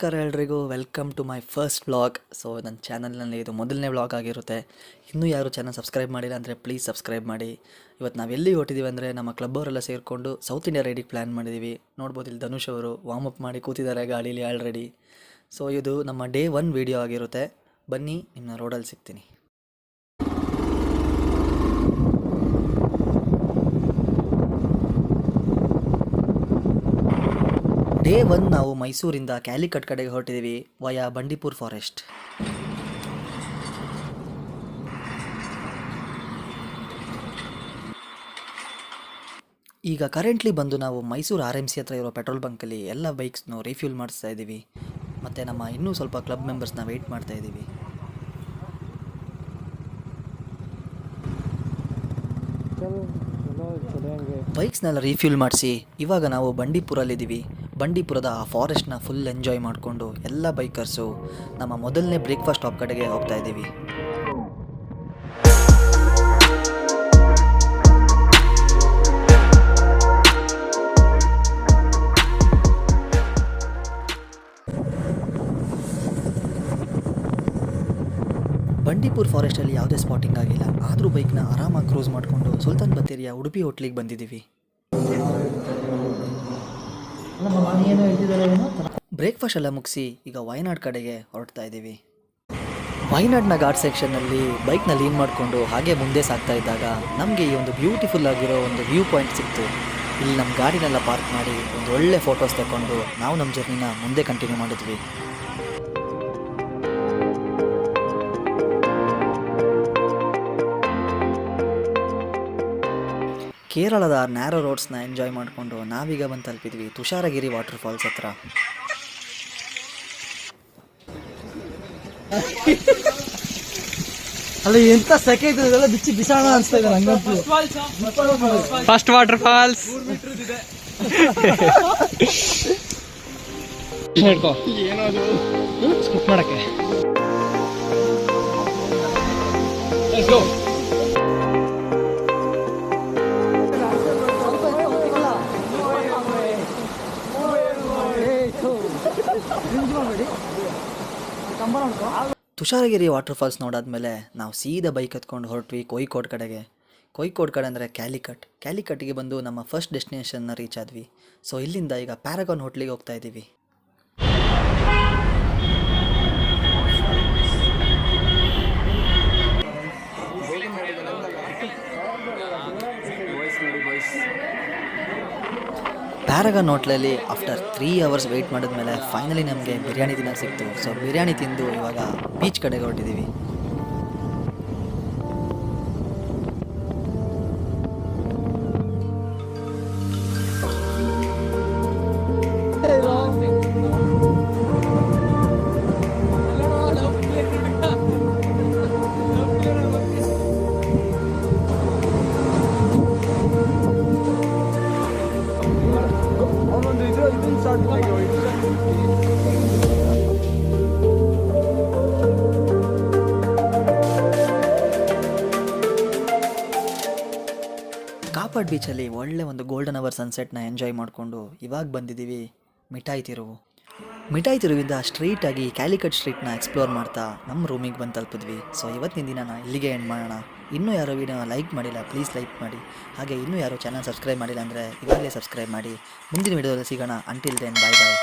ನಮಸ್ಕಾರ ಎಲ್ರಿಗೂ, welcome to my first vlog. So ನನ್ನ ಚಾನಲ್ನಲ್ಲಿ ಇದು ಮೊದಲನೇ ವ್ಲಾಗ್ ಆಗಿರುತ್ತೆ. ಇನ್ನೂ ಯಾರು ಚಾನಲ್ ಸಬ್ಸ್ಕ್ರೈಬ್ ಮಾಡಿಲ್ಲ ಅಂದರೆ ಪ್ಲೀಸ್ ಸಬ್ಸ್ಕ್ರೈಬ್ ಮಾಡಿ. ಇವತ್ತು ನಾವು ಎಲ್ಲಿ ಹೊಟ್ಟಿದ್ದೀವಿ ಅಂದರೆ ನಮ್ಮ ಕ್ಲಬ್ ಅವರೆಲ್ಲ ಸೇರಿಕೊಂಡು ಸೌತ್ ಇಂಡಿಯಾ ರೈಡಿಗೆ ಪ್ಲ್ಯಾನ್ ಮಾಡಿದ್ದೀವಿ. ನೋಡ್ಬೋದು ಇಲ್ಲಿ ಧನುಷ್ ಅವರು ವಾರ್ಮ್ ಅಪ್ ಮಾಡಿ ಕೂತಿದ್ದಾರೆ ಗಾಡೀಲಿ ಆಲ್ರೆಡಿ. ಸೊ ಇದು ನಮ್ಮ ಡೇ 1 ವೀಡಿಯೋ ಆಗಿರುತ್ತೆ. ಬನ್ನಿ, ನಿಮ್ಮನ್ನ ರೋಡಲ್ಲಿ ಸಿಗ್ತೀನಿ. ಡೇ 1 ನಾವು ಮೈಸೂರಿಂದ ಕ್ಯಾಲಿಕಟ್ ಕಡೆಗೆ ಹೊರಟಿದ್ದೀವಿ ವಯಾ ಬಂಡೀಪುರ್ ಫಾರೆಸ್ಟ್. ಈಗ ಕರೆಂಟ್ಲಿ ಬಂದು ನಾವು ಮೈಸೂರು RMC ಹತ್ರ ಇರೋ ಪೆಟ್ರೋಲ್ ಬಂಕಲ್ಲಿ ಎಲ್ಲ ಬೈಕ್ಸ್ನು ರೀಫ್ಯೂಲ್ ಮಾಡಿಸ್ತಾ ಇದ್ದೀವಿ. ಮತ್ತು ನಮ್ಮ ಇನ್ನೂ ಸ್ವಲ್ಪ ಕ್ಲಬ್ ಮೆಂಬರ್ಸ್ನ ವೆಯ್ಟ್ ಮಾಡ್ತಾ ಇದ್ದೀವಿ. ಬೈಕ್ಸ್ನೆಲ್ಲ ರೀಫ್ಯೂಲ್ ಮಾಡಿಸಿ ಇವಾಗ ನಾವು ಬಂಡೀಪುರಲ್ಲಿದ್ದೀವಿ. ಬಂಡೀಪುರದ ಆ ಫಾರೆಸ್ಟ್ನ ಫುಲ್ ಎಂಜಾಯ್ ಮಾಡಿಕೊಂಡು ಎಲ್ಲ ಬೈಕರ್ಸು ನಮ್ಮ ಮೊದಲನೇ ಬ್ರೇಕ್ಫಾಸ್ಟ್ ಸ್ಟಾಪ್ ಕಡೆಗೆ ಹೋಗ್ತಾ ಇದ್ದೀವಿ. ಬಂಡೀಪುರ್ ಫಾರೆಸ್ಟಲ್ಲಿ ಯಾವುದೇ ಸ್ಪಾಟಿಂಗ್ ಆಗಿಲ್ಲ, ಆದರೂ ಬೈಕ್ನ ಆರಾಮಾಗಿ ಕ್ರೂಸ್ ಮಾಡಿಕೊಂಡು ಸುಲ್ತಾನ್ ಬತ್ತೇರಿಯ ಉಡುಪಿ ಹೋಟ್ಲಿಗೆ ಬಂದಿದ್ದೀವಿ. ಬ್ರೇಕ್ಫಾಸ್ಟ್ ಎಲ್ಲ ಮುಗಿಸಿ ಈಗ ವಯನಾಡ್ ಕಡೆಗೆ ಹೊರಡ್ತಾ ಇದ್ದೀವಿ. ವಯನಾಡ್ನ ಘಾಟ್ ಸೆಕ್ಷನ್ನಲ್ಲಿ ಬೈಕ್ನ ಲೀನ್ ಮಾಡಿಕೊಂಡು ಹಾಗೆ ಮುಂದೆ ಸಾಗ್ತಾ ಇದ್ದಾಗ ನಮಗೆ ಈ ಒಂದು ಬ್ಯೂಟಿಫುಲ್ ಆಗಿರೋ ಒಂದು ವ್ಯೂ ಪಾಯಿಂಟ್ ಸಿಕ್ತು. ಇಲ್ಲಿ ನಮ್ಮ ಗಾಡಿನೆಲ್ಲ ಪಾರ್ಕ್ ಮಾಡಿ ಒಂದು ಒಳ್ಳೆ ಫೋಟೋಸ್ ತಗೊಂಡು ನಾವು ನಮ್ಮ ಜರ್ನಿನ ಮುಂದೆ ಕಂಟಿನ್ಯೂ ಮಾಡಿದ್ವಿ. ಕೇರಳದ ನ್ಯಾರೋ ರೋಡ್ಸ್ನ ಎಂಜಾಯ್ ಮಾಡಿಕೊಂಡು ನಾವೀಗ ಬಂದು ತಲುಪಿದ್ವಿ ತುಷಾರಗಿರಿ ವಾಟರ್ ಫಾಲ್ಸ್ ಹತ್ರ. ಅಲ್ಲ ಎಂತ ಸೆಕೆ ಇದೆಲ್ಲ ಬಿಚ್ಚಿ ಬಿಸಾಣ ಅನ್ಸ್ತಾ ಇದೆ ನಂಗಂತೂ. ಫಸ್ಟ್ ವಾಟರ್ ಫಾಲ್ಸ್ ಏನದು ಸ್ಕಿಪ್ ಮಾಡಕ್ಕೆ. ತುಷಾರಗಿರಿ ವಾಟರ್ ಫಾಲ್ಸ್ ನೋಡಾದ್ಮೇಲೆ ನಾವು ಸೀದಾ ಬೈಕ್ ಹತ್ಕೊಂಡು ಹೊರಟ್ವಿ ಕೋಯಿಕೋಡ್ ಕಡೆಗೆ. ಕೋಯಿಕೋಡ್ ಕಡೆ ಅಂದರೆ ಕ್ಯಾಲಿಕಟ್ಗೆ ಬಂದು ನಮ್ಮ ಫಸ್ಟ್ ಡೆಸ್ಟಿನೇಷನ್ನ ರೀಚ್ ಆದ್ವಿ. ಸೊ ಇಲ್ಲಿಂದ ಈಗ ಪ್ಯಾರಾಗಾನ್ ಹೋಟ್ಲಿಗೆ ಹೋಗ್ತಾ ಇದ್ದೀವಿ. ಪ್ಯಾರಾಗಾನ್ ಹೋಟ್ಲಲ್ಲಿ ಆಫ್ಟರ್ 3 hours ವೆಯ್ಟ್ ಮಾಡಿದ್ಮೇಲೆ ಫೈನಲಿ ನಮಗೆ ಬಿರಿಯಾನಿ ತಿನ್ನೋಕೆ ಸಿಕ್ತು. ಸೊ ಬಿರಿಯಾನಿ ತಿಂದು ಇವಾಗ ಬೀಚ್ ಕಡೆಗೆ ಹೊರಟಿದ್ದೀವಿ. ಕಾಪಾಡ್ ಬೀಚಲ್ಲಿ ಒಳ್ಳೆ ಒಂದು ಗೋಲ್ಡನ್ ಅವರ್ ಸನ್ಸೆಟ್ನ ಎಂಜಾಯ್ ಮಾಡಿಕೊಂಡು ಇವಾಗ ಬಂದಿದ್ದೀವಿ ಮಿಠಾಯಿ ತಿರುವು. ಮಿಠಾಯಿ ತಿರುವಿಂದ ಸ್ಟ್ರೀಟಾಗಿ ಕ್ಯಾಲಿಕಟ್ ಸ್ಟ್ರೀಟ್ನ ಎಕ್ಸ್ಪ್ಲೋರ್ ಮಾಡ್ತಾ ನಮ್ಮ ರೂಮಿಗೆ ಬಂದು ತಲುಪಿದ್ವಿ. ಸೊ ಇವತ್ತಿನ ದಿನನ ಇಲ್ಲಿಗೆ ಎಂಡ್ ಮಾಡೋಣ. ಇನ್ನೂ ಯಾರೋ ವೀಡಿಯೋನ ಲೈಕ್ ಮಾಡಿಲ್ಲ ಪ್ಲೀಸ್ ಲೈಕ್ ಮಾಡಿ. ಹಾಗೆ ಇನ್ನೂ ಯಾರೋ ಚಾನಲ್ ಸಬ್ಸ್ಕ್ರೈಬ್ ಮಾಡಿಲ್ಲ ಅಂದರೆ ಇವಾಗಲೇ ಸಬ್ಸ್ಕ್ರೈಬ್ ಮಾಡಿ. ಮುಂದಿನ ವೀಡಿಯೋದಲ್ಲಿ ಸಿಗೋಣ. ಅಂಟಿಲ್ ದೆನ್ ಬಾಯ್ ಬಾಯ್.